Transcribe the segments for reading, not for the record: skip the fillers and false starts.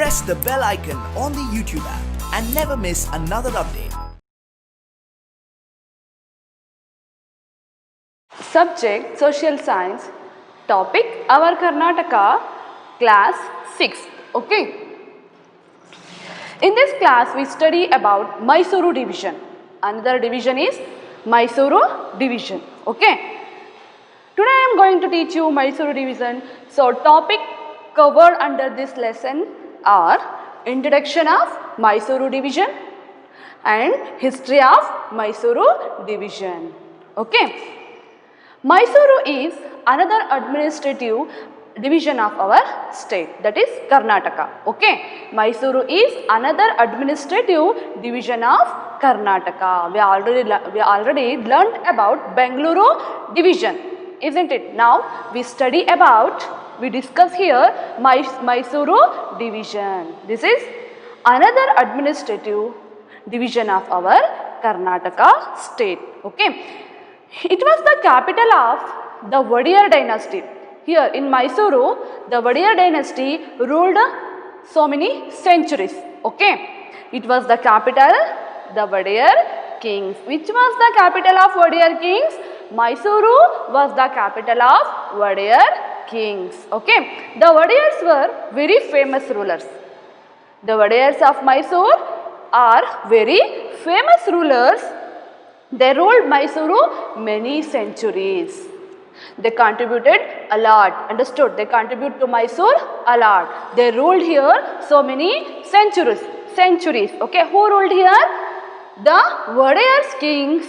press the bell icon on the YouTube app and never miss another update. Subject Social Science. Topic Our Karnataka, Class 6. Okay. In this class we study about Mysuru division. Another division is Mysuru division. Okay. Today I am going to teach you Mysuru division. So topic covered under this lesson are introduction of Mysuru division and history of Mysuru division. Okay. Mysuru is another administrative division of our state, that is Karnataka. Okay. Mysuru is another administrative division of Karnataka. We already learned about Bengaluru division, isn't it? Now we discuss here Mysuru division. This is another administrative division of our Karnataka state. Okay. It was the capital of the Wadiyar dynasty. Here in Mysuru, the Wadiyar dynasty ruled so many centuries. Okay. It was the capital, the Wadiyar kings. Which was the capital of Wadiyar kings? Mysuru was the capital of Wadiyar kings. Okay. The Wadiyars were very famous rulers. The Wadiyars of Mysore are very famous rulers. They ruled Mysuru many centuries. They contributed a lot. Understood? They contribute to Mysore a lot. They ruled here so many centuries. Okay. Who ruled here? The Wadiyars kings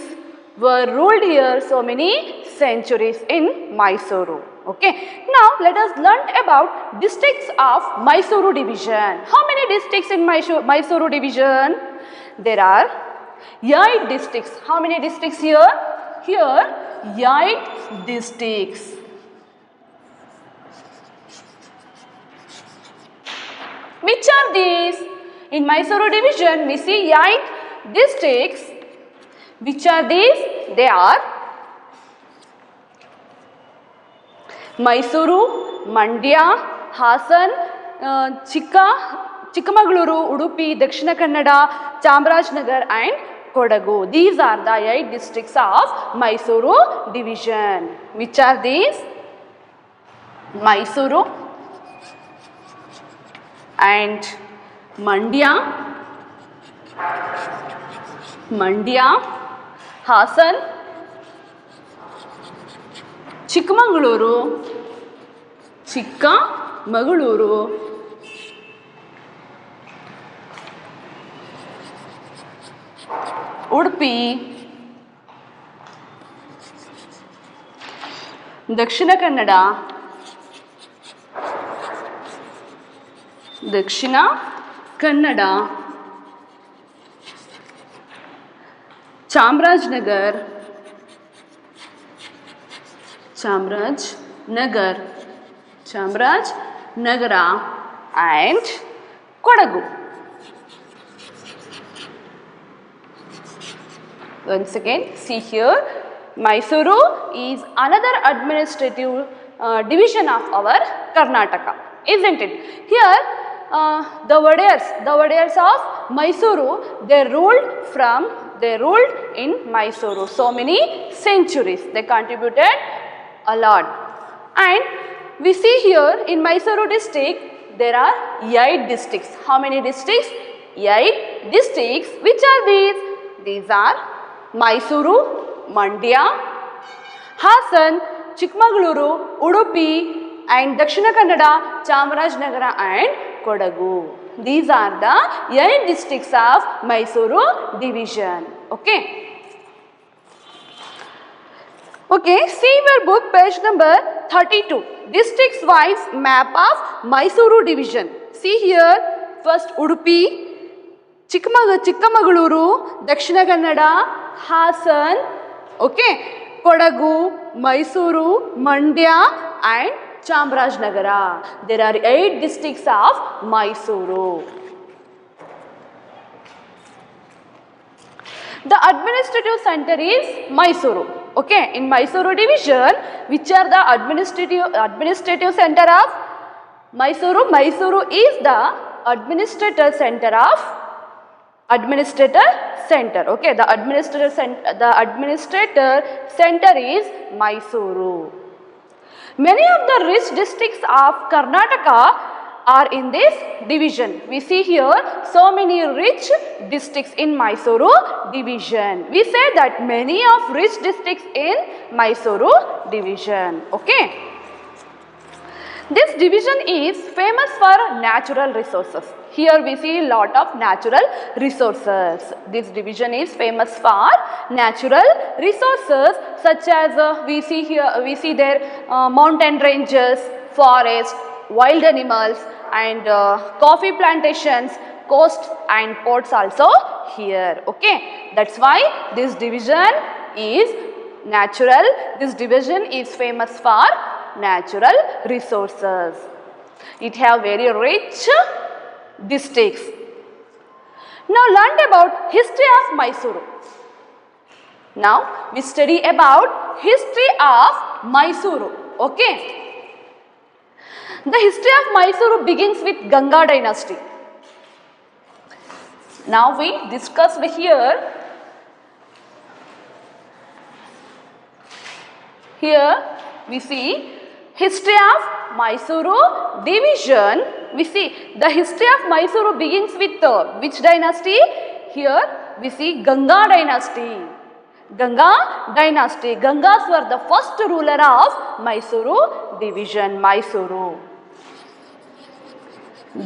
were ruled here so many centuries in Mysuru. Okay. Now let us learn about districts of Mysuru division. How many districts in Mysuru division? There are 8 districts. How many districts here? Here 8 districts. Which are these? In Mysuru division we see 8 districts. Which are these? They are Mysuru, Mandya, Hasan, Chikmagaluru, Udupi, Dakshina Kannada, Chamarajanagar and Kodagu. These are the 8 districts of Mysuru division. Which are these? Mysuru and Mandya, Hasan, Chikmagaluru, Udupi, Dakshina Kannada, Chamarajanagar, Chamarajnagara and Kodagu. Once again, see here, Mysuru is another administrative division of our Karnataka, isn't it? Here, the Wadiyars of Mysuru, they ruled in Mysuru so many centuries. They contributed a lot. And we see here in Mysuru district, there are 8 districts. How many districts? 8 districts. Which are these? These are Mysuru, Mandya, Hasan, Chikmagaluru, Udupi and Dakshina Kannada, Chamarajanagar and Kodagu. These are the 8 districts of Mysuru division. Okay. Okay, see your book page number 32. Districts wise map of Mysuru division. See here, first Udupi, Chikmagaluru, Dakshina Kannada, Hasan, okay, Kodagu, Mysuru, Mandya and Chamarajanagar. There are 8 districts of Mysuru. The administrative center is Mysuru. Okay, in Mysuru division, which are the administrative center of Mysuru? Mysuru is the administrator center of administrator center. Okay, the administrator center is Mysuru. Many of the rich districts of Karnataka are in this division. We see here so many rich districts in Mysuru division. We say that many of rich districts in Mysuru division. Okay. This division is famous for natural resources. Here we see a lot of natural resources. This division is famous for natural resources such as we see there mountain ranges, forest, wild animals and coffee plantations, coast and ports also here. Okay, that's why this division is natural. This division is famous for natural resources. It have very rich districts. Now learn about history of Mysuru. Now we study about history of Mysuru. Okay. The history of Mysuru begins with Ganga dynasty. Now we discussed here. Here we see history of Mysuru division. We see the history of Mysuru begins with which dynasty? Here we see Ganga dynasty. Ganga dynasty. Gangas were the first ruler of Mysuru division. Mysuru.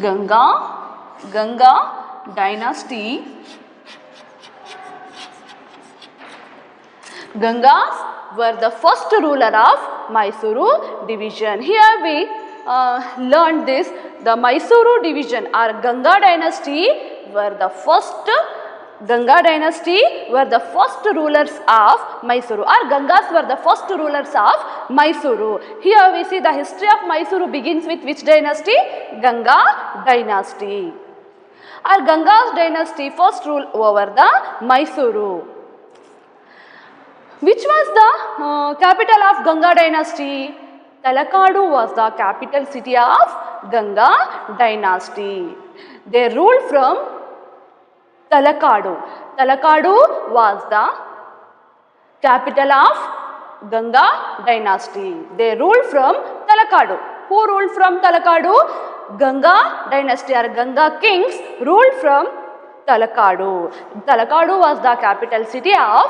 Ganga dynasty. Gangas were the first ruler of Mysuru division. Here we learned this. The Mysuru division or Ganga dynasty were the first rulers of Mysuru, or Gangas were the first rulers of Mysuru. Here we see the history of Mysuru begins with which dynasty? Ganga dynasty. Or Ganga's dynasty first ruled over the Mysuru. Which was the capital of Ganga dynasty? Talakadu was the capital city of Ganga dynasty. They ruled from Talakadu. Talakadu was the capital of Ganga dynasty. They ruled from Talakadu. Who ruled from Talakadu? Ganga dynasty or Ganga kings ruled from Talakadu. Talakadu was the capital city of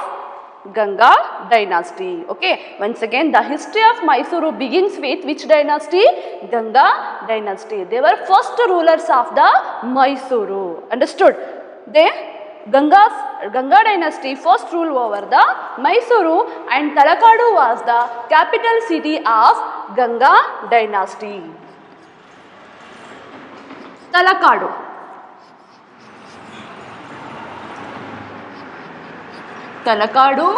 Ganga dynasty. Okay, once again the history of Mysuru begins with which dynasty? Ganga dynasty. They were first rulers of the Mysuru. Understood? Ganga dynasty first ruled over the Mysuru and Talakadu was the capital city of Ganga dynasty. Talakadu. Talakadu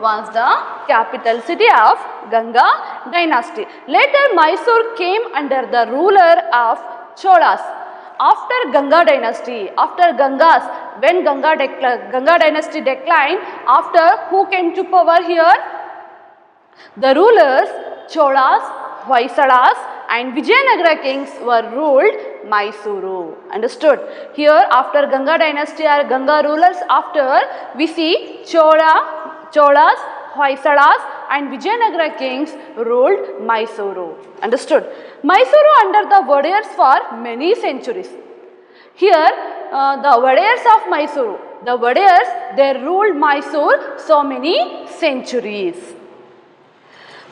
was the capital city of Ganga dynasty. Later Mysore came under the ruler of Cholas. After Ganga dynasty, after Gangas, when Ganga dynasty declined, after who came to power here? The rulers Cholas, Hoysalas and Vijayanagara kings were ruled Mysuru. Understood? Here after Ganga dynasty or Ganga rulers, after we see Cholas, Hoysalas and Vijayanagara kings ruled Mysuru. Understood? Mysuru under the Wadiyars for many centuries. Here the Wadiyars of Mysuru, the Wadiyars, they ruled Mysore so many centuries.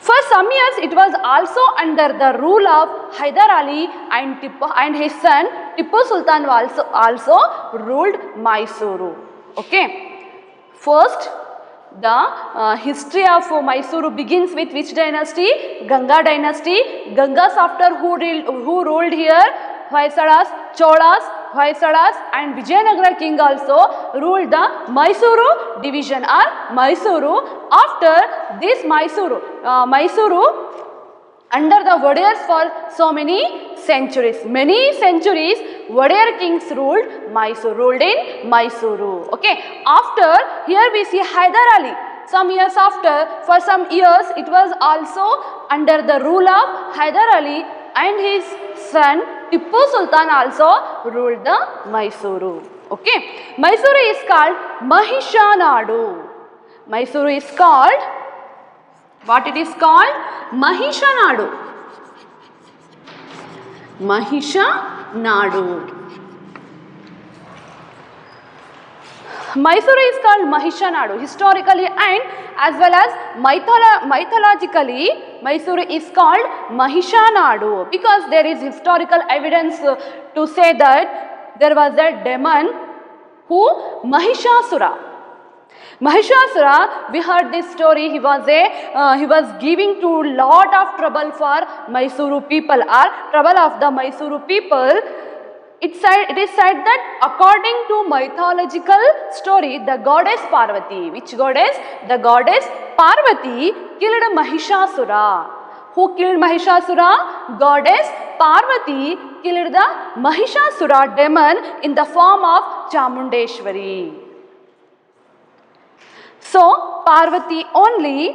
For some years it was also under the rule of Hyder Ali and his son Tipu Sultan also ruled Mysuru. Okay. First, the history of Mysuru begins with which dynasty? Ganga dynasty. Gangas after who ruled here? Hoysalas, Cholas, Hoysalas and Vijayanagara king also ruled the Mysuru division or Mysuru. After this Mysuru under the Wadiyars for so many centuries. Many centuries Wadiyar kings ruled in Mysuru. Okay. After here we see Hyder Ali. Some years after, for some years it was also under the rule of Hyder Ali and his son Tipu Sultan also ruled the Mysuru. Okay, Mysuru is called Mahishanadu. Mysuru is called, what it is called? Mahishanadu. Mahishanadu. Mysuru is called Mahishanadu historically and as well as mythologically. Mysuru is called Mahishanadu because there is historical evidence to say that there was a demon who Mahishasura. Mahishasura, we heard this story, he was giving to lot of trouble for Mysuru people or trouble of the Mysuru people. It is said that according to mythological story, the goddess Parvati, which goddess? The goddess Parvati killed Mahishasura. Who killed Mahishasura? Goddess Parvati killed the Mahishasura demon in the form of Chamundeshwari. So Parvati only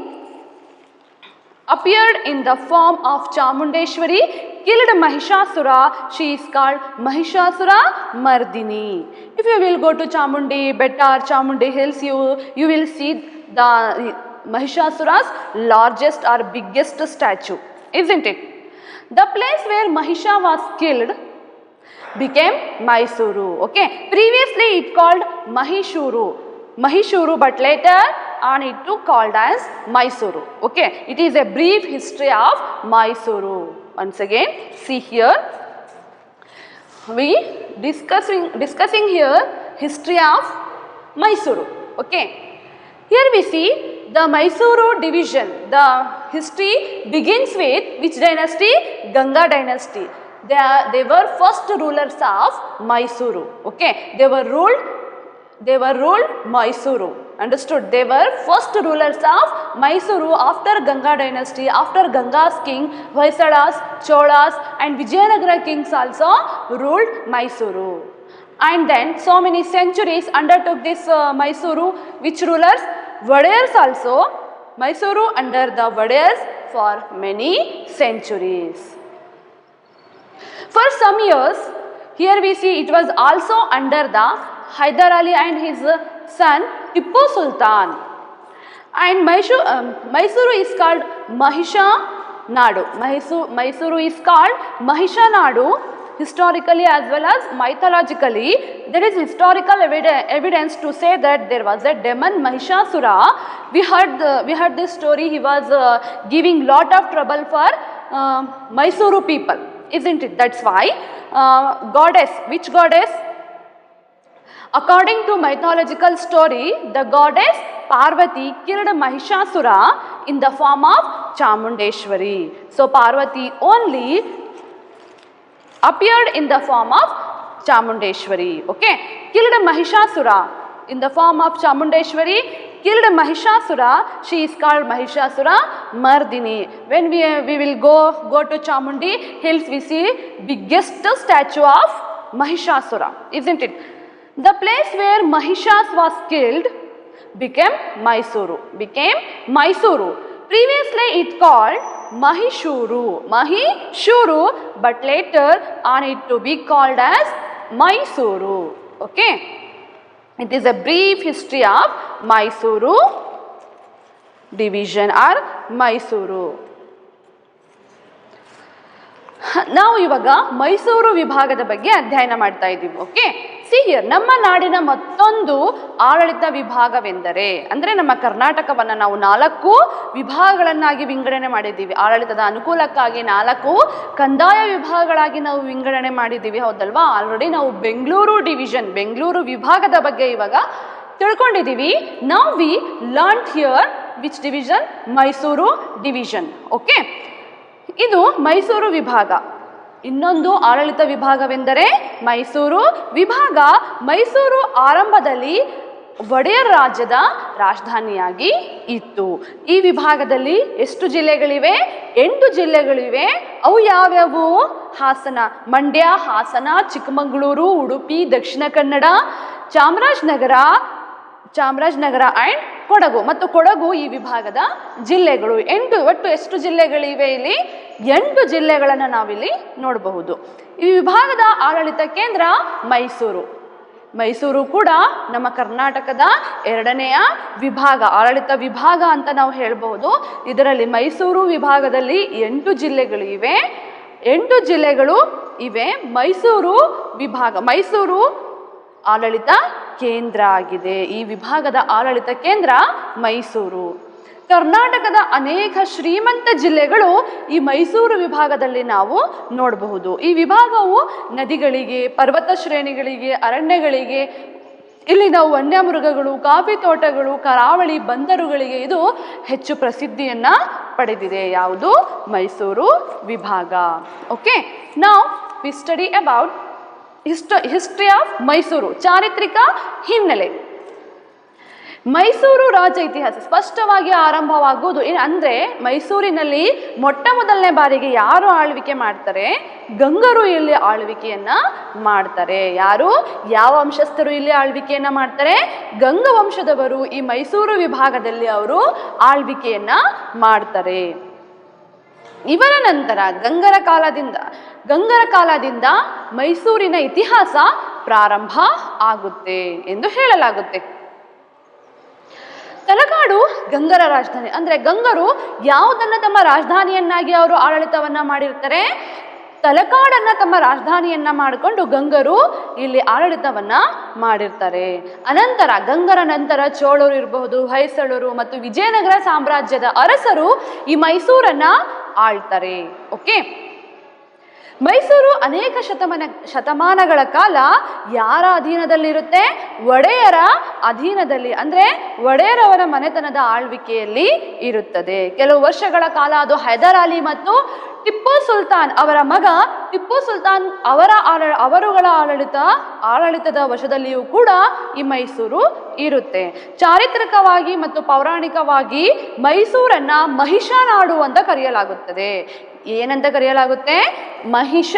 appeared in the form of Chamundeshwari, killed Mahishasura. She is called Mahishasura Mardini. If you will go to Chamundi Betta or Chamundi Hills, you will see the Mahishasura's largest or biggest statue, isn't it? The place where Mahisha was killed became Mysuru. Okay, previously it called Mahishuru, but later on it too called as Mysuru. Okay, it is a brief history of Mysuru. Once again, see here, we discussing here history of Mysuru. Okay, here we see the Mysuru division. The history begins with which dynasty? Ganga dynasty. They were first rulers of Mysuru. Okay, they were ruled Mysuru. Understood? They were first rulers of Mysuru after Ganga dynasty. After Ganga's king, Hoysalas, Cholas and Vijayanagara kings also ruled Mysuru. And then so many centuries undertook this Mysuru. Which rulers? Vadayars also. Mysuru under the Vadayars for many centuries. For some years, here we see it was also under the Hyder Ali and his son Tipu Sultan. And Mysuru is called Mahishanadu. Mysuru is called Mahishanadu historically as well as mythologically. There is historical evidence to say that there was a demon Mahishasura. We heard this story. He was giving lot of trouble for Mysuru people, isn't it? That's why goddess, which goddess? According to mythological story, the goddess Parvati killed Mahishasura in the form of Chamundeshwari. So Parvati only appeared in the form of Chamundeshwari. Okay, killed Mahishasura in the form of Chamundeshwari, killed Mahishasura. She is called Mahishasura Mardini. When we will go to Chamundi Hills, we see biggest statue of Mahishasura, isn't it? The place where Mahishas was killed became Mysuru. Previously it called Mahishuru, but later on it to be called as Mysuru. Okay, it is a brief history of Mysuru division or Mysuru. ನಾವು ಇವಾಗ ಮೈಸೂರು ವಿಭಾಗದ ಬಗ್ಗೆ ಅಧ್ಯಯನ ಮಾಡ್ತಾ ಇದ್ದೀವಿ. Okay, see here, ನಮ್ಮ ನಾಡಿನ ಮತ್ತೊಂದು ಆಡಳಿತ ವಿಭಾಗವೆಂದರೆ, ಅಂದರೆ ನಮ್ಮ ಕರ್ನಾಟಕವನ್ನು ನಾವು 4 ವಿಭಾಗಗಳನ್ನಾಗಿ ವಿಂಗಡಣೆ ಮಾಡಿದ್ದೀವಿ. ಆಡಳಿತದ ಅನುಕೂಲಕ್ಕಾಗಿ 4 ಕಂದಾಯ ವಿಭಾಗಗಳಾಗಿ ನಾವು ವಿಂಗಡಣೆ ಮಾಡಿದ್ದೀವಿ, ಹೌದಲ್ವಾ? ಆಲ್ರೆಡಿ ನಾವು ಬೆಂಗಳೂರು ವಿಭಾಗದ ಬಗ್ಗೆ ಇವಾಗ ತಿಳ್ಕೊಂಡಿದ್ದೀವಿ. Now we learn here which division? Mysuru division. Okay, ಇದು ಮೈಸೂರು ವಿಭಾಗ. ಇನ್ನೊಂದು ಆಡಳಿತ ವಿಭಾಗವೆಂದರೆ ಮೈಸೂರು ವಿಭಾಗ. ಮೈಸೂರು ಆರಂಭದಲ್ಲಿ ಒಡೆಯರ್ ರಾಜ್ಯದ ರಾಜಧಾನಿಯಾಗಿ ಇತ್ತು. ಈ ವಿಭಾಗದಲ್ಲಿ ಎಷ್ಟು ಜಿಲ್ಲೆಗಳಿವೆ? 8 ಜಿಲ್ಲೆಗಳಿವೆ. ಅವು ಯಾವ್ಯಾವು? ಹಾಸನ, ಮಂಡ್ಯ, ಹಾಸನ, ಚಿಕ್ಕಮಗಳೂರು, ಉಡುಪಿ, ದಕ್ಷಿಣ ಕನ್ನಡ, ಚಾಮರಾಜನಗರ, ಚಾಮರಾಜನಗರ ಆ್ಯಂಡ್ ಕೊಡಗು. ಮತ್ತು ಕೊಡಗು ಈ ವಿಭಾಗದ ಜಿಲ್ಲೆಗಳು. ಒಟ್ಟು ಎಷ್ಟು ಜಿಲ್ಲೆಗಳಿವೆ ಇಲ್ಲಿ? 8 ಜಿಲ್ಲೆಗಳನ್ನು ನಾವಿಲ್ಲಿ ನೋಡಬಹುದು. ಈ ವಿಭಾಗದ ಆಡಳಿತ ಕೇಂದ್ರ ಮೈಸೂರು. ಮೈಸೂರು ಕೂಡ ನಮ್ಮ ಕರ್ನಾಟಕದ 2ನೆಯ ವಿಭಾಗ, ಆಡಳಿತ ವಿಭಾಗ ಅಂತ ನಾವು ಹೇಳ್ಬಹುದು. ಇದರಲ್ಲಿ ಮೈಸೂರು ವಿಭಾಗದಲ್ಲಿ 8 ಜಿಲ್ಲೆಗಳು ಇವೆ. 8 ಜಿಲ್ಲೆಗಳು ಇವೆ. ಮೈಸೂರು ವಿಭಾಗ, ಮೈಸೂರು ಆಡಳಿತ ಕೇಂದ್ರ ಆಗಿದೆ. ಈ ವಿಭಾಗದ ಆಡಳಿತ ಕೇಂದ್ರ ಮೈಸೂರು. ಕರ್ನಾಟಕದ ಅನೇಕ ಶ್ರೀಮಂತ ಜಿಲ್ಲೆಗಳು ಈ ಮೈಸೂರು ವಿಭಾಗದಲ್ಲಿ ನಾವು ನೋಡಬಹುದು. ಈ ವಿಭಾಗವು ನದಿಗಳಿಗೆ, ಪರ್ವತ ಶ್ರೇಣಿಗಳಿಗೆ, ಅರಣ್ಯಗಳಿಗೆ, ಇಲ್ಲಿ ನಾವು ವನ್ಯಮೃಗಗಳು, ಕಾಫಿ ತೋಟಗಳು, ಕರಾವಳಿ ಬಂದರುಗಳಿಗೆ ಇದು ಹೆಚ್ಚು ಪ್ರಸಿದ್ಧಿಯನ್ನ ಪಡೆದಿದೆ. ಯಾವುದು? ಮೈಸೂರು ವಿಭಾಗ. ಓಕೆ, ನಾವು we study about history of Mysuru, ಚಾರಿತ್ರಿಕ ಹಿನ್ನೆಲೆ. ಮೈಸೂರು ರಾಜ್ಯ ಇತಿಹಾಸ ಸ್ಪಷ್ಟವಾಗಿ ಆರಂಭವಾಗುವುದು ಅಂದರೆ ಮೈಸೂರಿನಲ್ಲಿ ಮೊಟ್ಟ ಮೊದಲನೇ ಬಾರಿಗೆ ಯಾರು ಆಳ್ವಿಕೆ ಮಾಡ್ತಾರೆ? ಗಂಗರು ಇಲ್ಲಿ ಆಳ್ವಿಕೆಯನ್ನ ಮಾಡ್ತಾರೆ. ಯಾರು? ಯಾವ ವಂಶಸ್ಥರು ಇಲ್ಲಿ ಆಳ್ವಿಕೆಯನ್ನ ಮಾಡ್ತಾರೆ? ಗಂಗ ವಂಶದವರು ಈ ಮೈಸೂರು ವಿಭಾಗದಲ್ಲಿ ಅವರು ಆಳ್ವಿಕೆಯನ್ನ ಮಾಡ್ತಾರೆ. ಇವರ ನಂತರ ಗಂಗರ ಕಾಲದಿಂದ ಮೈಸೂರಿನ ಇತಿಹಾಸ ಪ್ರಾರಂಭ ಆಗುತ್ತೆ ಎಂದು ಹೇಳಲಾಗುತ್ತೆ. ತಲಕಾಡು ಗಂಗರ ರಾಜಧಾನಿ. ಅಂದ್ರೆ ಗಂಗರು ಯಾವುದನ್ನ ತಮ್ಮ ರಾಜಧಾನಿಯನ್ನಾಗಿ ಅವರು ಆಡಳಿತವನ್ನ ಮಾಡಿರ್ತಾರೆ? ತಲಕಾಡನ್ನ ತಮ್ಮ ರಾಜಧಾನಿಯನ್ನ ಮಾಡಿಕೊಂಡು ಗಂಗರು ಇಲ್ಲಿ ಆಡಳಿತವನ್ನ ಮಾಡಿರ್ತಾರೆ. ಅನಂತರ ಗಂಗರ ನಂತರ ಚೋಳರು ಇರಬಹುದು, ಹೊಯ್ಸಳರು ಮತ್ತು ವಿಜಯನಗರ ಸಾಮ್ರಾಜ್ಯದ ಅರಸರು ಈ ಮೈಸೂರನ್ನ ಆಳ್ತಾರೆ. ಓಕೆ, ಮೈಸೂರು ಅನೇಕ ಶತಮಾನಗಳ ಕಾಲ ಯಾರ ಅಧೀನದಲ್ಲಿರುತ್ತೆ? ಒಡೆಯರ ಅಧೀನದಲ್ಲಿ, ಅಂದ್ರೆ ಒಡೆಯರವರ ಮನೆತನದ ಆಳ್ವಿಕೆಯಲ್ಲಿ ಇರುತ್ತದೆ. ಕೆಲವು ವರ್ಷಗಳ ಕಾಲ ಅದು ಹೈದರ್ ಅಲಿ ಮತ್ತು ಟಿಪ್ಪು ಸುಲ್ತಾನ್ ಅವರ ಮಗ ಟಿಪ್ಪು ಸುಲ್ತಾನ್ ಅವರುಗಳ ಆಡಳಿತದ ವಶದಲ್ಲಿಯೂ ಕೂಡ ಈ ಮೈಸೂರು ಇರುತ್ತೆ. ಚಾರಿತ್ರಿಕವಾಗಿ ಮತ್ತು ಪೌರಾಣಿಕವಾಗಿ ಮೈಸೂರನ್ನ ಮಹಿಷ ನಾಡು ಅಂತ ಕರೆಯಲಾಗುತ್ತದೆ. ಏನಂತ ಕರೆಯಲಾಗುತ್ತೆ? Mahisha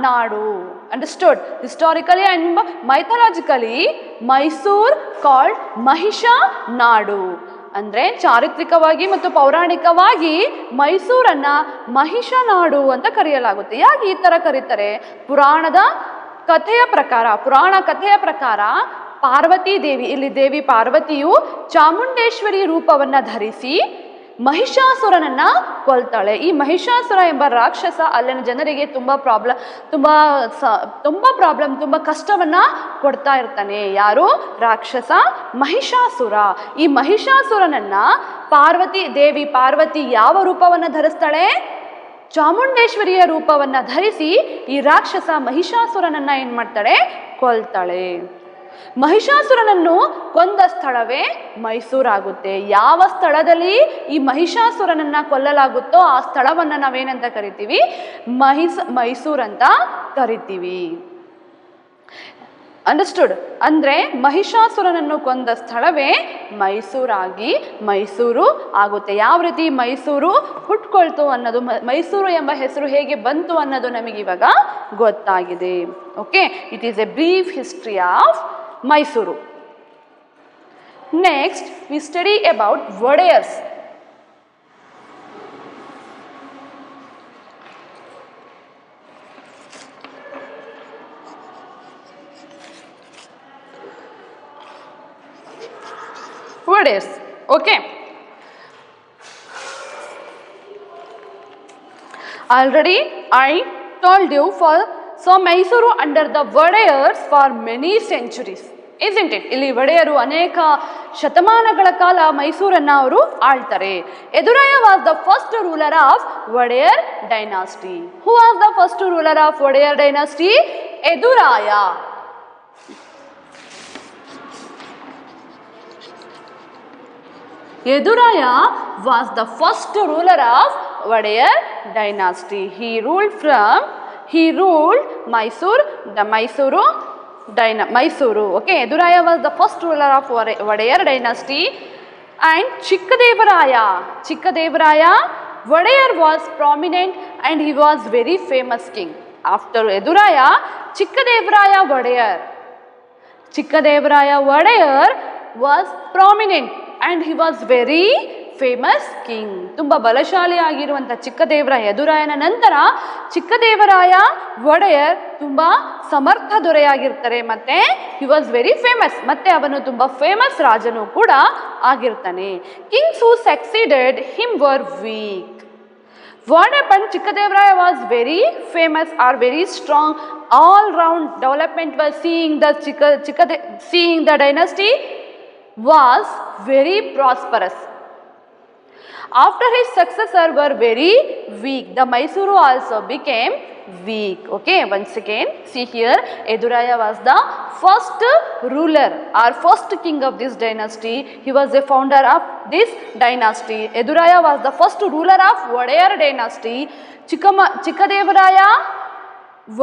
Nadu. Understood? Historically and mythologically Mysore called Mahisha Nadu. ಅಂದ್ರೆ ಚಾರಿತ್ರಿಕವಾಗಿ ಮತ್ತು ಪೌರಾಣಿಕವಾಗಿ ಮೈಸೂರನ್ನ ಮಹಿಷ ನಾಡು ಅಂತ ಕರೆಯಲಾಗುತ್ತೆ. ಯಾಕೆ ಈ ತರ ಕರೀತಾರೆ? ಪುರಾಣ ಕಥೆಯ ಪ್ರಕಾರ ಪಾರ್ವತಿ ದೇವಿ, ಇಲ್ಲಿ ದೇವಿ ಪಾರ್ವತಿಯು ಚಾಮುಂಡೇಶ್ವರಿ ರೂಪವನ್ನ ಧರಿಸಿ ಮಹಿಷಾಸುರನನ್ನ ಕೊಲ್ತಾಳೆ. ಈ ಮಹಿಷಾಸುರ ಎಂಬ ರಾಕ್ಷಸ ಅಲ್ಲಿನ ಜನರಿಗೆ ತುಂಬಾ ಕಷ್ಟವನ್ನ ಕೊಡ್ತಾ ಇರ್ತಾನೆ. ಯಾರು? ರಾಕ್ಷಸ ಮಹಿಷಾಸುರ. ಈ ಮಹಿಷಾಸುರನನ್ನ ದೇವಿ ಪಾರ್ವತಿ ಯಾವ ರೂಪವನ್ನ ಧರಿಸ್ತಾಳೆ? ಚಾಮುಂಡೇಶ್ವರಿಯ ರೂಪವನ್ನ ಧರಿಸಿ ಈ ರಾಕ್ಷಸ ಮಹಿಷಾಸುರನನ್ನ ಏನ್ ಮಾಡ್ತಾಳೆ? ಕೊಲ್ತಾಳೆ. ಮಹಿಷಾಸುರನನ್ನು ಕೊಂದ ಸ್ಥಳವೇ ಮೈಸೂರಾಗುತ್ತೆ. ಯಾವ ಸ್ಥಳದಲ್ಲಿ ಈ ಮಹಿಷಾಸುರನನ್ನ ಕೊಲ್ಲಲಾಗುತ್ತೋ ಆ ಸ್ಥಳವನ್ನ ನಾವೇನಂತ ಕರಿತೀವಿ? ಮೈಸೂರಂತ ಕರಿತೀವಿ. ಅಂಡರ್ಸ್ಟುಡ್? ಅಂದ್ರೆ ಮಹಿಷಾಸುರನನ್ನು ಕೊಂದ ಸ್ಥಳವೇ ಮೈಸೂರು ಆಗುತ್ತೆ. ಯಾವ ರೀತಿ ಮೈಸೂರು ಹುಟ್ಕೊಳ್ತು ಅನ್ನೋದು, ಮೈಸೂರು ಎಂಬ ಹೆಸರು ಹೇಗೆ ಬಂತು ಅನ್ನೋದು ನಮಗಿವಾಗ ಗೊತ್ತಾಗಿದೆ. Okay, it is A brief history of Mysuru. Next, we study about Wadeyars. Wadeyars. Okay. Already I told you so Mysuru under the Wadeyars for many centuries, isn't it? ಇಲ್ಲಿ ಒಡೆಯರು ಅನೇಕ ಶತಮಾನಗಳ ಕಾಲ ಮೈಸೂರನ್ನ ಅವರು ಆಳ್ತಾರೆ. Eduraya was the first ruler of Wodeyar dynasty. Who was the first ruler of Wodeyar dynasty? Eduraya. Eduraya was the first ruler of Wadeyar dynasty. He ruled Mysore, Mysuru. Okay, Eduraya was the first ruler of Wadeyar dynasty. And Chikkadevaraya, Wadeyar was prominent and he was very famous king. After Eduraya, Chikkadevaraya Wadeyar was prominent and he was very famous king. ತುಂಬ ಬಲಶಾಲಿಯಾಗಿರುವಂಥ ಚಿಕ್ಕದೇವರಾಯ ಯದುರಾಯನ ನಂತರ ಚಿಕ್ಕದೇವರಾಯ ಒಡೆಯರ್ ತುಂಬ ಸಮರ್ಥ ದೊರೆಯಾಗಿರ್ತಾರೆ ಮತ್ತು he was very famous, ಮತ್ತು ಅವನು ತುಂಬ famous ರಾಜನು ಕೂಡ ಆಗಿರ್ತಾನೆ. Kings who succeeded him were weak. What happened? Chikkadevaraya was very famous or very strong. All round development was seeing the dynasty was very prosperous. After his successor were very weak, the Mysuru also became weak. Okay, once again, see here, Eduraya was the first ruler or first king of this dynasty. He was the founder of this dynasty. Eduraya was the first ruler of Wadayar dynasty. Chikkadevaraya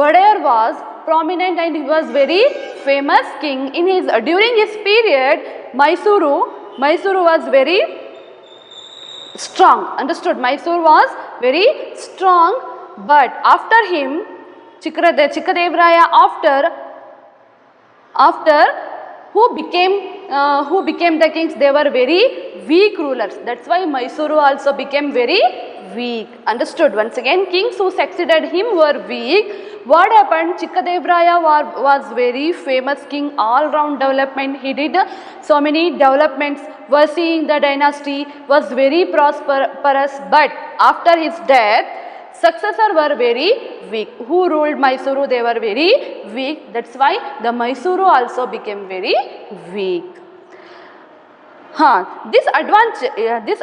Wadayar was prominent and he was very famous king. During his period, Mysuru was very strong. Understood? Mysore was very strong, but after him, Chikkadevaraya after who became the kings, they were very weak rulers. That's why Mysuru also became very weak. Understood? Once again, kings who succeeded him were weak. What happened? Chikkadevaraya was very famous king, all round development. He did so many developments, was seeing the dynasty, was very prosperous, but after his death, successors were very weak. Who ruled Mysuru? They were very weak. That's why the Mysuru also became very weak. This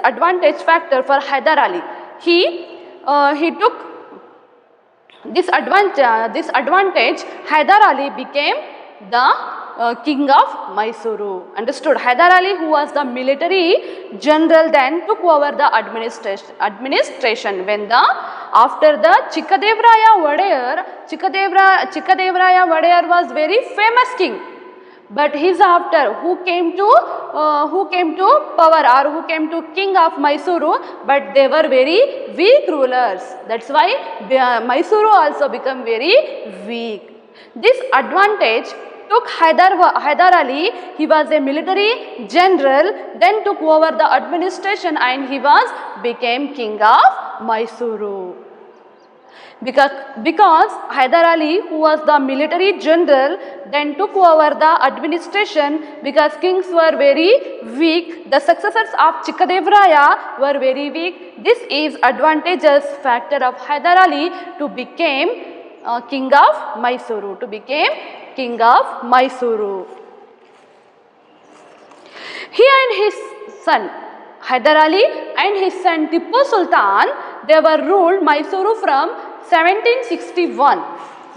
advantage factor for Hyder Ali. He took this advantage. Hyder Ali became the king of Mysuru. Understood? Hyder Ali, who was the military general, then took over the administration when after the Chikkadevaraya Wadayar was very famous king. But his after who came to power or who came to king of Mysuru, but they were very weak rulers. That's why Mysuru also became very weak. This advantage took Hyder Ali. He was a military general, then took over the administration and he became king of Mysuru. Because Hyder Ali, who was the military general, then took over the administration, because kings were very weak, the successors of Chikkadevaraya were very weak. This is advantageous factor of Hyder Ali to become king of Mysuru. He and his son Hyder Ali and his son Tippu Sultan, they were ruled Mysuru from 1761.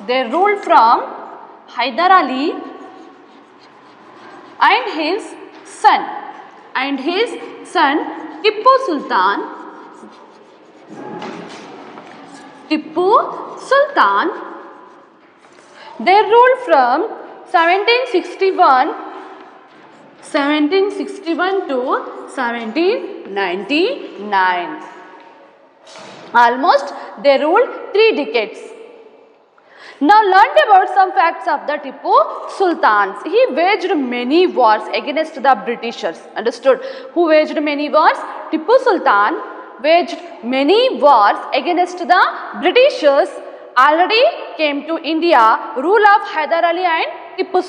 They ruled from Hyder Ali and his son Tippu Sultan. They ruled from 1761 to 1799. Almost they ruled 3 decades. Now learn about some facts of the Tippu Sultan. He waged many wars against the Britishers. Understood? Who waged many wars? Tippu Sultan waged many wars against the Britishers. Already came to India, rule of Hyder Ali and Tippu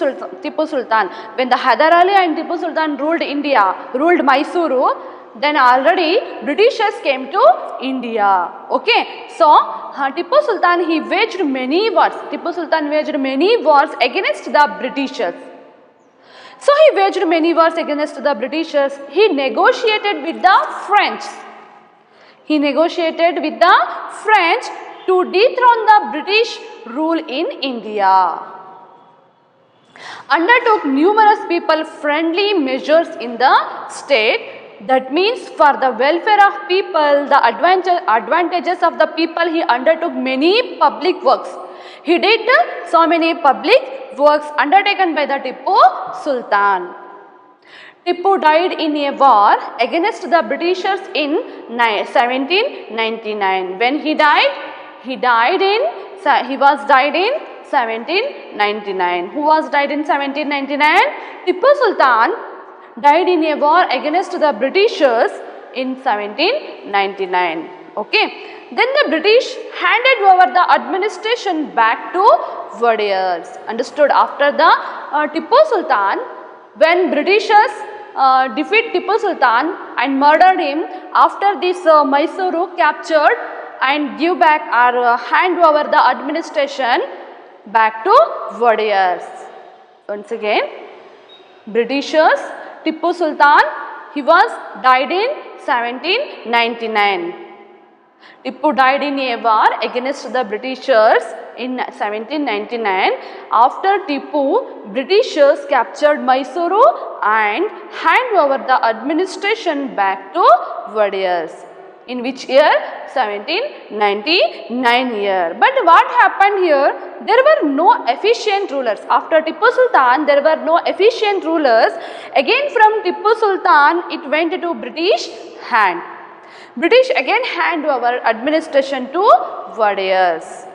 Sultan. When the Hyder Ali and Tippu Sultan ruled Mysuru, then already Britishers came to India. Okay, so Tippu Sultan, he waged many wars. Tippu Sultan waged many wars against the Britishers. So he waged many wars against the Britishers. He negotiated with the French. To dethrone the British rule in India. Undertook numerous people-friendly measures in the state. That means for the welfare of people, the advantages of the people, he undertook many public works. He did so many public works undertaken by the Tippu Sultan. Tippu died in a war against the Britishers in 1799. When he died in 1799. Who was died in 1799? Tippu Sultan died in a war against the Britishers in 1799. Okay. Then the British handed over the administration back to Wadiyars. Understood? After the Tipu Sultan, when Britishers defeat Tipu Sultan and murdered him, after this Mysuru captured and give back or hand over the administration back to Wadiyars. Once again, Britishers, Tipu Sultan, he was died in 1799. Tipu died in a war against the Britishers in 1799. After Tipu, Britishers captured Mysuru and hand over the administration back to Wadiyars. In which year? 1799 year. But what happened here? There were no efficient rulers. After Tipu Sultan, there were no efficient rulers. Again from Tipu Sultan, it went to British hand. British again hand over administration to Wadiyars.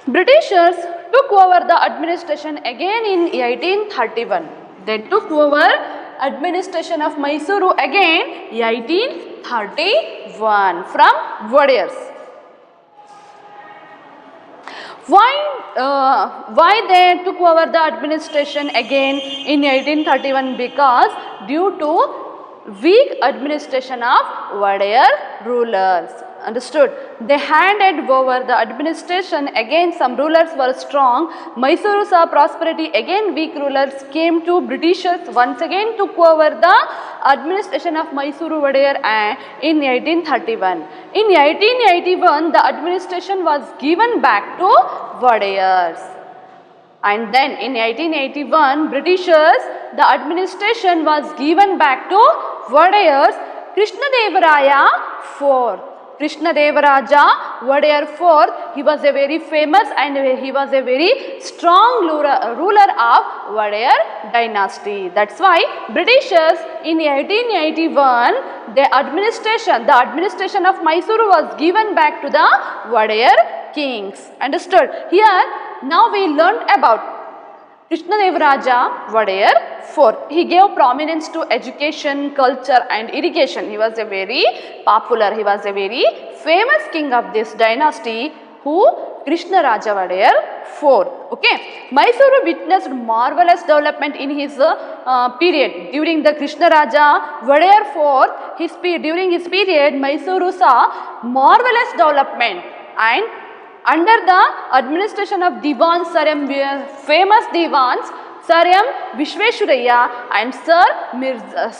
Britishers took over the administration again in 1831. They took over administration of Mysuru again 1831 from Wadiyars. Why they took over the administration again in 1831? Because due to weak administration of Wadiyar rulers. Understood? They handed over the administration. Again some rulers were strong. Mysuru saw prosperity. Again weak rulers came to Britishers. Once again took over the administration of Mysuru Wadiyar in 1831. In 1881 the administration was given back to Wadiyars. And then in 1881 Britishers, the administration was given back to Wadiyars. Krishnadevaraya IV. Krishnadevaraja Wadiyar IV, he was a very famous and he was a very strong ruler of Wadiyar dynasty. That's why Britishers in 1881, the administration of Mysuru was given back to the Wadiyar kings. Understood? Here now we learned about Krishnadevaraja Wadiyar IV. He gave prominence to education, culture and irrigation. He was a very popular, he was a very famous king of this dynasty. Who? Krishnaraja Wadiyar IV. Okay. Mysuru witnessed marvelous development in his period. During the Krishnaraja Wadiyar IV, during his period, Mysuru saw marvelous development, and under the administration of Diwan Sir famous Diwans Sir M. Vishveshwaraya and Sir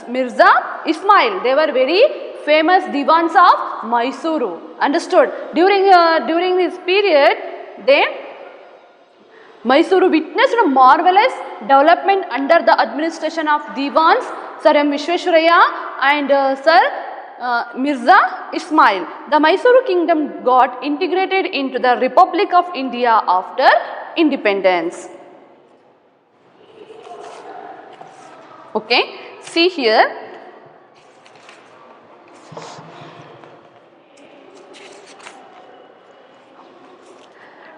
Mirza Ismail, they were very famous Diwans of Mysuru. Understood? During this period, Mysuru witnessed a marvelous development under the administration of Diwans Sir M. Vishveshwaraya and Sir Mirza Ismail. The Mysuru kingdom got integrated into the Republic of India after independence. Okay, see here.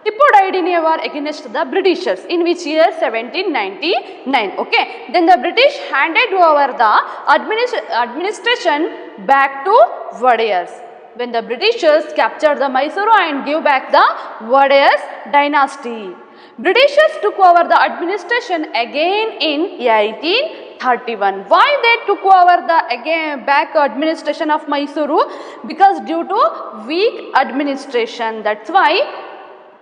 Tipu died in a war against the Britishers in which year? 1799. Okay, then the British handed over the administration back to Wadiyars. When the Britishers captured the Mysuru and gave back the Wadiyars dynasty. Britishers took over the administration again in 1831. Why they took over the back administration of Mysuru? Because due to weak administration. That's why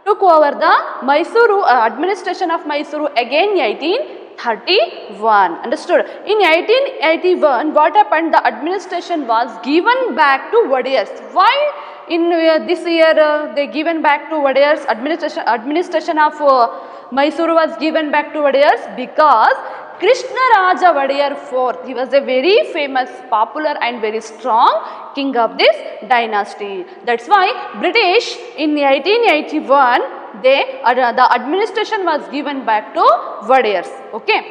took over the Mysuru administration of Mysuru again 1831. Understood? In 1881, what happened? The administration was given back to Wadiyars. Why in this year they given back to Wadiyars? Administration of Mysuru was given back to Wadiyars because Krishnaraja Wadiyar IV, he was a very famous, popular and very strong king of this dynasty. That's why British in 1881, the administration was given back to Wadiyars. Okay.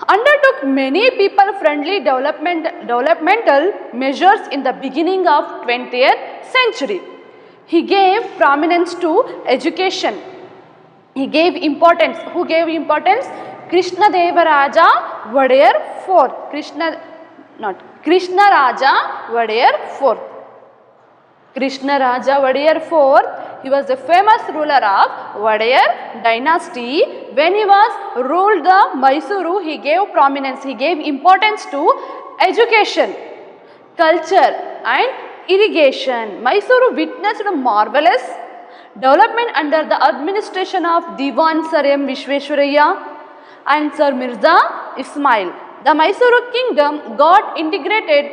Undertook many people-friendly developmental measures in the beginning of 20th century. He gave prominence to education. He gave importance. Who gave importance? Krishna Devaraja Wadayar IV. Krishna Raja Wadayar IV. Krishna Raja Wadayar IV. He was a famous ruler of Wadayar dynasty. When he was ruled the Mysuru, he gave prominence. He gave importance to education, culture, and irrigation. Mysuru witnessed a marvelous development under the administration of Diwan Sir M. Vishveshwaraya and Sir Mirza Ismail. The Mysuru kingdom got integrated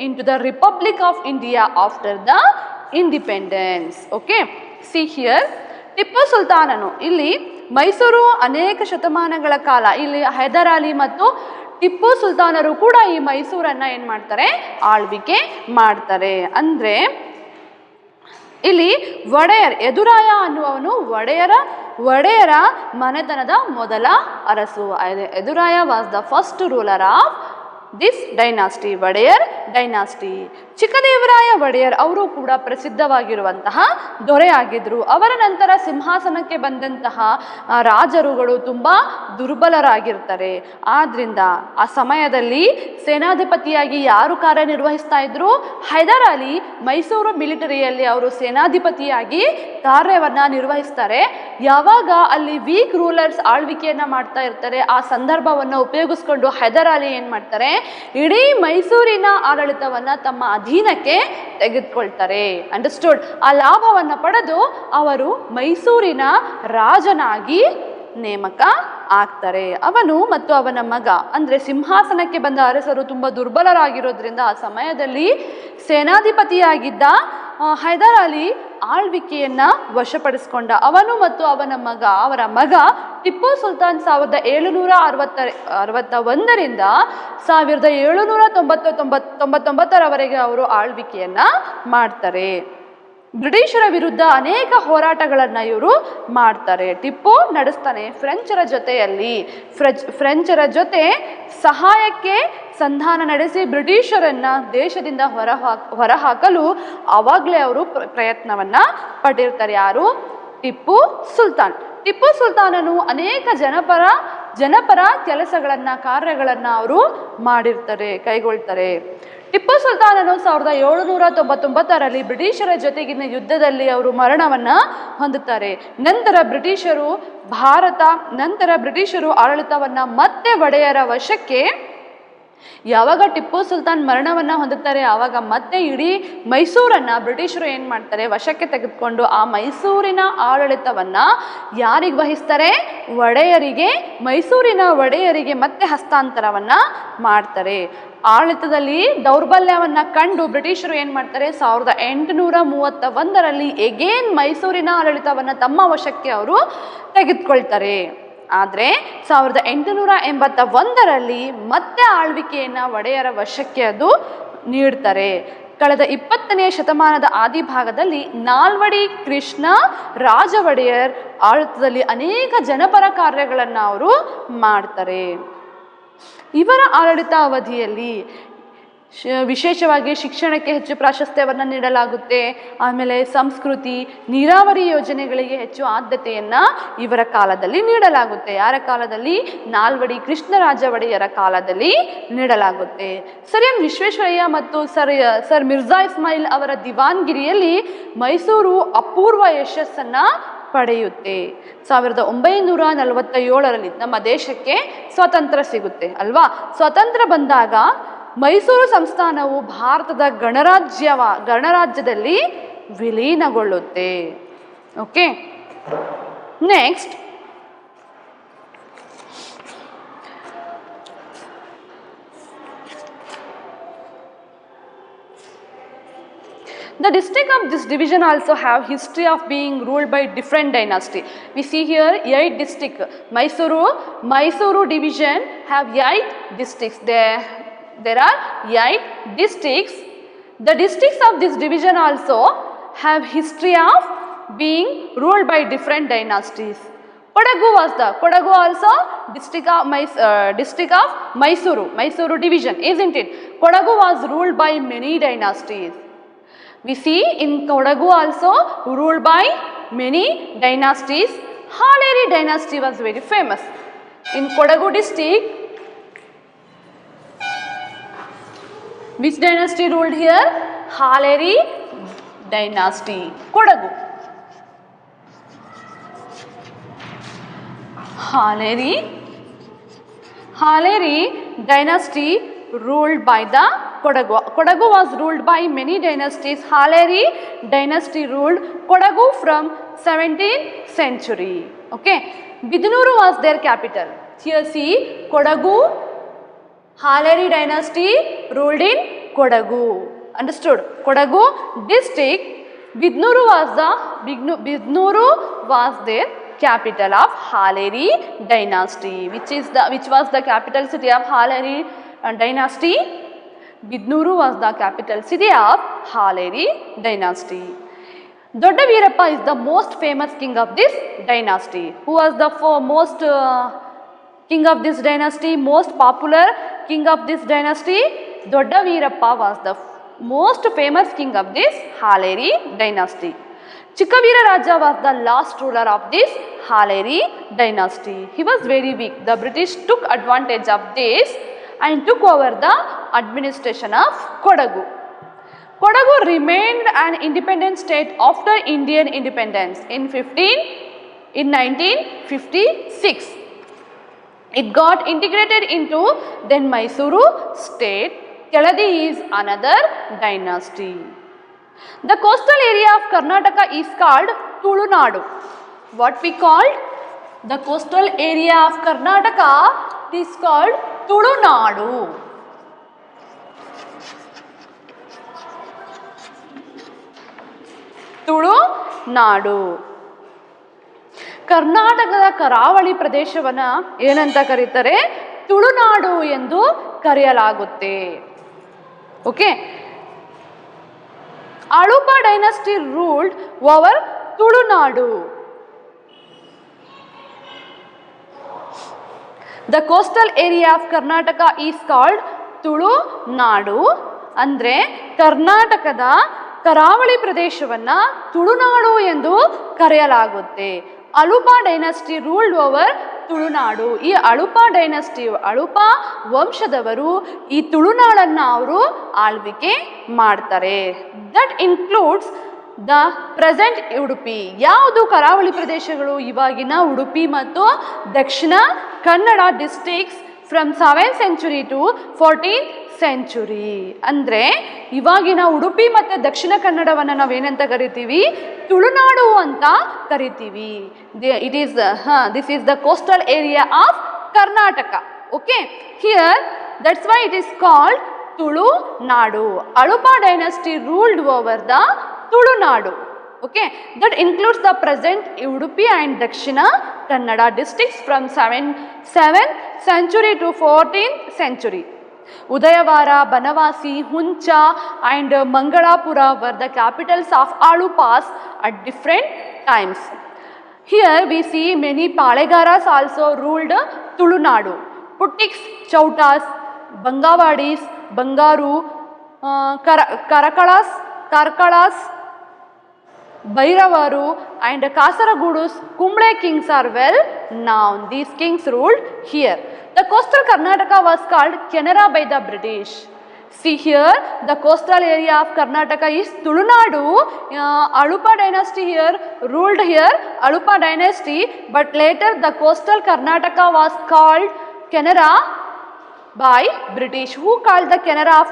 into the Republic of India after the independence. Okay, see here, Tipu ಸುಲ್ತಾನನು ಇಲ್ಲಿ ಮೈಸೂರು ಅನೇಕ ಶತಮಾನಗಳ ಕಾಲ ಇಲ್ಲಿ ಹೈದರ್ ಅಲಿ ಮತ್ತು ಟಿಪ್ಪು ಸುಲ್ತಾನರು ಕೂಡ ಈ ಮೈಸೂರನ್ನ ಏನು ಮಾಡ್ತಾರೆ, ಆಳ್ವಿಕೆ ಮಾಡ್ತಾರೆ. ಅಂದರೆ ಇಲ್ಲಿ ಒಡೆಯರ್ ಎದುರಾಯ ಅನ್ನುವವನು ಒಡೆಯರ ಮನೆತನದ ಮೊದಲ ಅರಸು. Eduraya was the first ruler of this dynasty, Wodeyar dynasty. Chikkadevaraya Wodeyar ಅವರು ಕೂಡ ಪ್ರಸಿದ್ಧವಾಗಿರುವಂತಹ ದೊರೆಯಾಗಿದ್ದರು. ಅವರ ನಂತರ ಸಿಂಹಾಸನಕ್ಕೆ ಬಂದಂತಹ ರಾಜರುಗಳು ತುಂಬ ದುರ್ಬಲರಾಗಿರ್ತಾರೆ. ಆದ್ದರಿಂದ ಆ ಸಮಯದಲ್ಲಿ ಸೇನಾಧಿಪತಿಯಾಗಿ ಯಾರು ಕಾರ್ಯನಿರ್ವಹಿಸ್ತಾ ಇದ್ರು? ಹೈದರ್ ಅಲಿ ಮೈಸೂರು ಮಿಲಿಟರಿಯಲ್ಲಿ ಅವರು ಸೇನಾಧಿಪತಿಯಾಗಿ ಕಾರ್ಯವನ್ನು ನಿರ್ವಹಿಸ್ತಾರೆ. ಯಾವಾಗ ಅಲ್ಲಿ ವೀಕ್ ರೂಲರ್ಸ್ ಆಳ್ವಿಕೆಯನ್ನು ಮಾಡ್ತಾ ಇರ್ತಾರೆ, ಆ ಸಂದರ್ಭವನ್ನು ಉಪಯೋಗಿಸ್ಕೊಂಡು ಹೈದರ್ ಅಲಿ ಏನು ಮಾಡ್ತಾರೆ, ಇಡೀ ಮೈಸೂರಿನ ಆಡಳಿತವನ್ನು ತಮ್ಮ ಅಧೀನಕ್ಕೆ ತೆಗೆದುಕೊಳ್ತಾರೆ. ಅಂಡರ್ಸ್ಟುಡ್? ಆ ಲಾಭವನ್ನು ಪಡೆದು ಅವರು ಮೈಸೂರಿನ ರಾಜನಾಗಿ ನೇಮಕ ಆಗ್ತಾರೆ. ಅವನು ಮತ್ತು ಅವನ ಮಗ, ಅಂದರೆ ಸಿಂಹಾಸನಕ್ಕೆ ಬಂದ ಅರಸರು ತುಂಬ ದುರ್ಬಲರಾಗಿರೋದ್ರಿಂದ ಆ ಸಮಯದಲ್ಲಿ ಸೇನಾಧಿಪತಿಯಾಗಿದ್ದ ಹೈದರ್ ಅಲಿ ಆಳ್ವಿಕೆಯನ್ನು ವಶಪಡಿಸಿಕೊಂಡ. ಅವನು ಮತ್ತು ಅವರ ಮಗ ಟಿಪ್ಪು ಸುಲ್ತಾನ್ 1761ರಿಂದ 1799ರವರೆಗೆ ಅವರು ಆಳ್ವಿಕೆಯನ್ನು ಮಾಡ್ತಾರೆ. ಬ್ರಿಟಿಷರ ವಿರುದ್ಧ ಅನೇಕ ಹೋರಾಟಗಳನ್ನು ಇವರು ಮಾಡ್ತಾರೆ. ಟಿಪ್ಪು ನಡೆಸ್ತಾನೆ ಫ್ರೆಂಚರ ಜೊತೆ ಸಹಾಯಕ್ಕೆ ಸಂಧಾನ ನಡೆಸಿ ಬ್ರಿಟಿಷರನ್ನ ದೇಶದಿಂದ ಹೊರಹಾಕಲು ಆವಾಗಲೇ ಅವರು ಪ್ರಯತ್ನವನ್ನು ಪಟ್ಟಿರ್ತಾರೆ. ಯಾರು? ಟಿಪ್ಪು ಸುಲ್ತಾನನು ಅನೇಕ ಜನಪರ ಕಾರ್ಯಗಳನ್ನು ಅವರು ಕೈಗೊಳ್ತಾರೆ. ಟಿಪ್ಪು ಸುಲ್ತಾನನು 1799ರಲ್ಲಿ ಬ್ರಿಟಿಷರ ಜೊತೆಗಿನ ಯುದ್ಧದಲ್ಲಿ ಅವರು ಮರಣವನ್ನು ಹೊಂದುತ್ತಾರೆ. ನಂತರ ಬ್ರಿಟಿಷರು ಆಡಳಿತವನ್ನು ಮತ್ತೆ ಒಡೆಯರ ವಶಕ್ಕೆ, ಯಾವಾಗ ಟಿಪ್ಪು ಸುಲ್ತಾನ್ ಮರಣವನ್ನು ಹೊಂದುತ್ತಾರೆ ಆವಾಗ ಮತ್ತೆ ಇಡೀ ಮೈಸೂರನ್ನು ಬ್ರಿಟಿಷರು ಏನು ಮಾಡ್ತಾರೆ, ವಶಕ್ಕೆ ತೆಗೆದುಕೊಂಡು ಆ ಮೈಸೂರಿನ ಆಡಳಿತವನ್ನು ಯಾರಿಗೆ ವಹಿಸ್ತಾರೆ? ಮೈಸೂರಿನ ಒಡೆಯರಿಗೆ ಮತ್ತೆ ಹಸ್ತಾಂತರವನ್ನು ಮಾಡ್ತಾರೆ. ಆಡಳಿತದಲ್ಲಿ ದೌರ್ಬಲ್ಯವನ್ನು ಕಂಡು ಬ್ರಿಟಿಷರು ಏನು ಮಾಡ್ತಾರೆ, 1831ರಲ್ಲಿ ಎಗೇನ್ ಮೈಸೂರಿನ ಆಡಳಿತವನ್ನು ತಮ್ಮ ವಶಕ್ಕೆ ಅವರು ತೆಗೆದುಕೊಳ್ತಾರೆ. ಆದರೆ 1881ರಲ್ಲಿ ಮತ್ತೆ ಆಳ್ವಿಕೆಯನ್ನು ಒಡೆಯರ ವಶಕ್ಕೆ ಅದು ನೀಡ್ತಾರೆ. ಕಳೆದ 20ನೇ ಶತಮಾನದ ಆದಿಭಾಗದಲ್ಲಿ ನಾಲ್ವಡಿ ಕೃಷ್ಣ ರಾಜ ಒಡೆಯರ್ ಆಡಳಿತದಲ್ಲಿ ಅನೇಕ ಜನಪರ ಕಾರ್ಯಗಳನ್ನು ಅವರು ಮಾಡ್ತಾರೆ. ಇವರ ಆಡಳಿತ ಅವಧಿಯಲ್ಲಿ ವಿಶೇಷವಾಗಿ ಶಿಕ್ಷಣಕ್ಕೆ ಹೆಚ್ಚು ಪ್ರಾಶಸ್ತ್ಯವನ್ನು ನೀಡಲಾಗುತ್ತೆ. ಆಮೇಲೆ ಸಂಸ್ಕೃತಿ, ನೀರಾವರಿ ಯೋಜನೆಗಳಿಗೆ ಹೆಚ್ಚು ಆದ್ಯತೆಯನ್ನು ಇವರ ಕಾಲದಲ್ಲಿ ನೀಡಲಾಗುತ್ತೆ. ಯಾರ ಕಾಲದಲ್ಲಿ? ನಾಲ್ವಡಿ ಕೃಷ್ಣರಾಜ ಒಡೆಯರ ಕಾಲದಲ್ಲಿ ನೀಡಲಾಗುತ್ತೆ. ಸರ್ ಎಂ ವಿಶ್ವೇಶ್ವರಯ್ಯ ಮತ್ತು ಸರ್ ಮಿರ್ಜಾ ಇಸ್ಮಾಯಿಲ್ ಅವರ ದಿವಾನ್ಗಿರಿಯಲ್ಲಿ ಮೈಸೂರು ಅಪೂರ್ವ ಯಶಸ್ಸನ್ನು ಪಡೆಯುತ್ತೆ. 1947ರಲ್ಲಿ ನಮ್ಮ ದೇಶಕ್ಕೆ ಸ್ವಾತಂತ್ರ್ಯ ಸಿಗುತ್ತೆ ಅಲ್ವಾ? ಸ್ವಾತಂತ್ರ್ಯ ಬಂದಾಗ ಮೈಸೂರು ಸಂಸ್ಥಾನವು ಭಾರತದ ಗಣರಾಜ್ಯದಲ್ಲಿ ವಿಲೀನಗೊಳ್ಳುತ್ತೆ. Okay, next the district of this division also have history of being ruled by different dynasty. We see here 8 districts. Mysuru division have 8 districts. There are 8 districts. The districts of this division also have history of being ruled by different dynasties. Kodagu also district of Mysuru division, isn't it? Kodagu was ruled by many dynasties. We see in Kodagu also ruled by many dynasties. Haleri dynasty was very famous. In Kodagu district, which dynasty ruled here? Haleri dynasty. Kodagu. Haleri dynasty ruled by the Kodagu. Kodagu was ruled by many dynasties. Haleri dynasty ruled Kodagu from 17th century. Okay. Bidnuru was their capital. Here see Kodagu, Haleri dynasty ruled in Kodagu. Understood? Kodagu district, Bidnuru was their capital of Haleri dynasty. Which was the capital city of Haleri dynasty? Bidnuru was the capital city of Haleri dynasty. Dodda Veerappa is the most famous king of this dynasty. Who was the most king of this dynasty? Most popular king of this dynasty? Dodda Veerappa was the most famous king of this Haleri dynasty. Chikkaveera Raja was the last ruler of this Haleri dynasty. He was very weak. The British took advantage of this and took over the administration of Kodagu. Kodagu remained an independent state after Indian independence in 1956. It got integrated into then Mysuru state. Keladi is another dynasty. The coastal area of Karnataka is called Tulunadu. What we called? The coastal area of Karnataka is called Tulunadu. Tulunadu. ಕರ್ನಾಟಕದ ಕರಾವಳಿ ಪ್ರದೇಶವನ್ನು ಏನಂತ ಕರೀತಾರೆ? ತುಳುನಾಡು ಎಂದು ಕರೆಯಲಾಗುತ್ತೆ. Okay. Alupa dynasty ruled over Tulunadu. The coastal area of Karnataka is called Tulunadu. ಅಂದರೆ ಕರ್ನಾಟಕದ ಕರಾವಳಿ ಪ್ರದೇಶವನ್ನು ತುಳುನಾಡು ಎಂದು ಕರೆಯಲಾಗುತ್ತೆ. ಅಳುಪಾ ಡೈನಸ್ಟಿ ರೂಲ್ಡ್ ಓವರ್ ತುಳುನಾಡು. ಈ ಅಳುಪಾ ಡೈನಸ್ಟಿ, ಅಳುಪಾ ವಂಶದವರು ಈ ತುಳುನಾಡನ್ನು ಅವರು ಆಳ್ವಿಕೆ ಮಾಡ್ತಾರೆ. That includes the present Udupi. ಯಾವುದು ಕರಾವಳಿ ಪ್ರದೇಶಗಳು? ಇವಾಗಿನ ಉಡುಪಿ ಮತ್ತು Dakshina Kannada districts from 7th century to 14th century. ಅಂದರೆ ಇವಾಗಿನ ಉಡುಪಿ ಮತ್ತು ದಕ್ಷಿಣ ಕನ್ನಡವನ್ನು ನಾವೇನಂತ ಕರಿತೀವಿ? ತುಳುನಾಡು ಅಂತ ಕರಿತೀವಿ. This is the coastal area of Karnataka. Okay. Here that's why it is called Tulunadu. Alupa dynasty ruled over the Tulunadu. Okay, that includes the present Udupi and Dakshina Kannada districts from 7th century to 14th century. Udayavara, Banavasi, Huncha and Mangalapura were the capitals of Alupas at different times. Here we see many Palegaras also ruled Tulunadu. Puttiks, Chautas, Bangavadis, Bangaru, Karkalas, Bairavaru and Kasaragudus, Kumble kings are well known. These kings ruled here. The coastal Karnataka was called Canara by the British. See here, the coastal area of Karnataka is Tulunadu. Alupa dynasty here ruled here, Alupa dynasty, but later the coastal Karnataka was called Canara by British. Who called the Canara of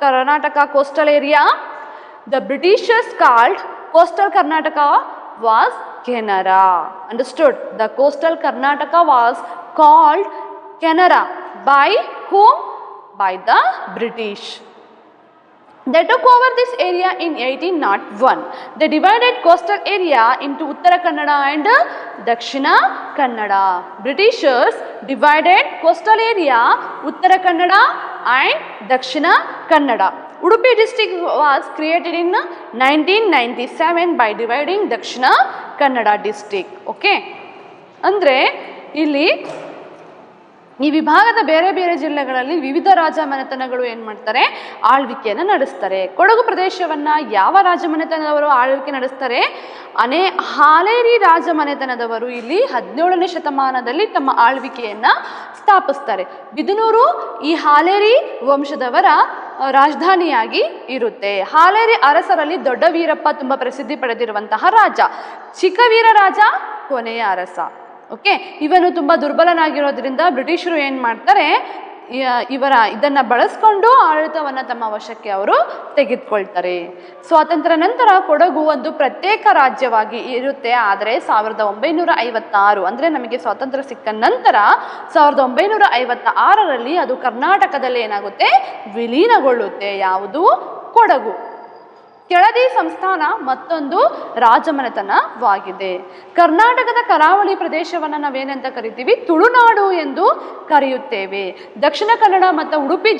Karnataka coastal area? The Britishers called coastal Karnataka was Canara. Understood? The coastal Karnataka was called Canara by whom? By the British. They took over this area in 1801. They divided coastal area into Uttara Kannada and Dakshina Kannada. Britishers divided coastal area Uttara Kannada and Dakshina Kannada. Udupi district was created in 1997 by dividing Dakshina Kannada district. Okay. ಅಂದರೆ ಇಲ್ಲಿ ಈ ವಿಭಾಗದ ಬೇರೆ ಬೇರೆ ಜಿಲ್ಲೆಗಳಲ್ಲಿ ವಿವಿಧ ರಾಜಮನೆತನಗಳು ಏನು ಮಾಡ್ತಾರೆ, ಆಳ್ವಿಕೆಯನ್ನು ನಡೆಸ್ತಾರೆ. ಕೊಡಗು ಪ್ರದೇಶವನ್ನು ಯಾವ ರಾಜಮನೆತನದವರು ಆಳ್ವಿಕೆ ನಡೆಸ್ತಾರೆ? ಹಾಲೇರಿ ರಾಜಮನೆತನದವರು ಇಲ್ಲಿ 17ನೇ ಶತಮಾನದಲ್ಲಿ ತಮ್ಮ ಆಳ್ವಿಕೆಯನ್ನು ಸ್ಥಾಪಿಸ್ತಾರೆ. ಬಿದನೂರು ಈ ಹಾಲೇರಿ ವಂಶದವರ ರಾಜಧಾನಿಯಾಗಿ ಇರುತ್ತೆ. ಹಾಲೇರಿ ಅರಸರಲ್ಲಿ ದೊಡ್ಡ ವೀರಪ್ಪ ತುಂಬ ಪ್ರಸಿದ್ಧಿ ಪಡೆದಿರುವಂತಹ ರಾಜ. ಚಿಕ್ಕವೀರ ರಾಜ ಕೊನೆಯ ಅರಸ. ಓಕೆ, ಇವನು ತುಂಬ ದುರ್ಬಲನಾಗಿರೋದ್ರಿಂದ ಬ್ರಿಟಿಷರು ಏನು ಮಾಡ್ತಾರೆ, ಇದನ್ನು ಬಳಸ್ಕೊಂಡು ಆಡಳಿತವನ್ನು ತಮ್ಮ ವಶಕ್ಕೆ ಅವರು ತೆಗೆದುಕೊಳ್ತಾರೆ. ಸ್ವಾತಂತ್ರ್ಯ ನಂತರ ಕೊಡಗು ಒಂದು ಪ್ರತ್ಯೇಕ ರಾಜ್ಯವಾಗಿ ಇರುತ್ತೆ. ಆದರೆ 1956 ಅಂದರೆ ನಮಗೆ ಸ್ವಾತಂತ್ರ್ಯ ಸಿಕ್ಕ ನಂತರ 1956ರಲ್ಲಿ ಅದು ಕರ್ನಾಟಕದಲ್ಲಿ ಏನಾಗುತ್ತೆ, ವಿಲೀನಗೊಳ್ಳುತ್ತೆ. ಯಾವುದು? ಕೊಡಗು. ಕೆಳದಿ ಸಂಸ್ಥಾನ ಮತ್ತೊಂದು ರಾಜಮನೆತನವಾಗಿದೆ. ಕರ್ನಾಟಕದ ಕರಾವಳಿ ಪ್ರದೇಶವನ್ನು ನಾವೇನಂತ ಕರಿತೀವಿ? ತುಳುನಾಡು ಎಂದು ಕರೆಯುತ್ತೇವೆ. ದಕ್ಷಿಣ ಕನ್ನಡ ಮತ್ತು ಉಡುಪಿ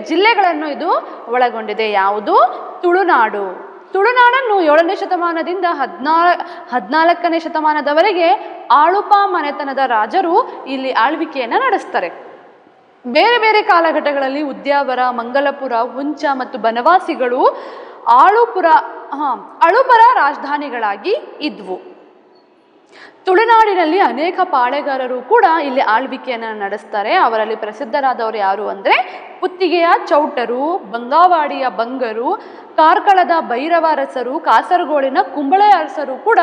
ಜಿಲ್ಲೆಗಳನ್ನು ಇದು ಒಳಗೊಂಡಿದೆ. ಯಾವುದು? ತುಳುನಾಡು. ತುಳುನಾಡನ್ನು 7ನೇ ಶತಮಾನದಿಂದ 14ನೇ ಶತಮಾನದವರೆಗೆ ಆಳುಪ ಮನೆತನದ ರಾಜರು ಇಲ್ಲಿ ಆಳ್ವಿಕೆಯನ್ನು ನಡೆಸ್ತಾರೆ. ಬೇರೆ ಬೇರೆ ಕಾಲಘಟ್ಟಗಳಲ್ಲಿ ಉದ್ಯಾವರ, ಮಂಗಲಪುರ, ಹುಂಚ ಮತ್ತು ಬನವಾಸಿಗಳು ಅಳುಪರ ರಾಜಧಾನಿಗಳಾಗಿ ಇದ್ವು. ತುಳುನಾಡಿನಲ್ಲಿ ಅನೇಕ ಪಾಳೆಗಾರರು ಕೂಡ ಇಲ್ಲಿ ಆಳ್ವಿಕೆಯನ್ನು ನಡೆಸ್ತಾರೆ. ಅವರಲ್ಲಿ ಪ್ರಸಿದ್ಧರಾದವರು ಯಾರು ಅಂದರೆ ಪುತ್ತಿಗೆಯ ಚೌಟರು, ಬಂಗಾವಾಡಿಯ ಬಂಗರು, ಕಾರ್ಕಳದ ಭೈರವ ಅರಸರು, ಕಾಸರಗೋಡಿನ ಕುಂಬಳೆ ಅರಸರು ಕೂಡ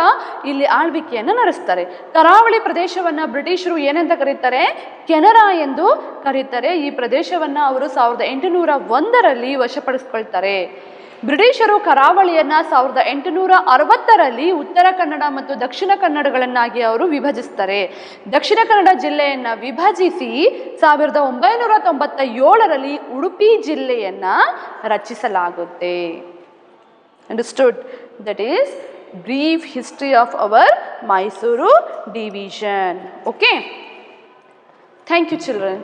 ಇಲ್ಲಿ ಆಳ್ವಿಕೆಯನ್ನು ನಡೆಸ್ತಾರೆ. ಕರಾವಳಿ ಪ್ರದೇಶವನ್ನು ಬ್ರಿಟಿಷರು ಏನಂತ ಕರೀತಾರೆ? ಕೆನರಾ ಎಂದು ಕರೀತಾರೆ. ಈ ಪ್ರದೇಶವನ್ನು ಅವರು 1801ರಲ್ಲಿ ವಶಪಡಿಸ್ಕೊಳ್ತಾರೆ. ಬ್ರಿಟಿಷರು ಕರಾವಳಿಯನ್ನು 1860ರಲ್ಲಿ ಉತ್ತರ ಕನ್ನಡ ಮತ್ತು ದಕ್ಷಿಣ ಕನ್ನಡಗಳನ್ನಾಗಿ ಅವರು ವಿಭಜಿಸ್ತಾರೆ. ದಕ್ಷಿಣ ಕನ್ನಡ ಜಿಲ್ಲೆಯನ್ನು ವಿಭಜಿಸಿ 1997ರಲ್ಲಿ ಉಡುಪಿ ಜಿಲ್ಲೆಯನ್ನು ರಚಿಸಲಾಗುತ್ತೆ. Understood? That is brief history of our Mysuru division. Okay, thank you children.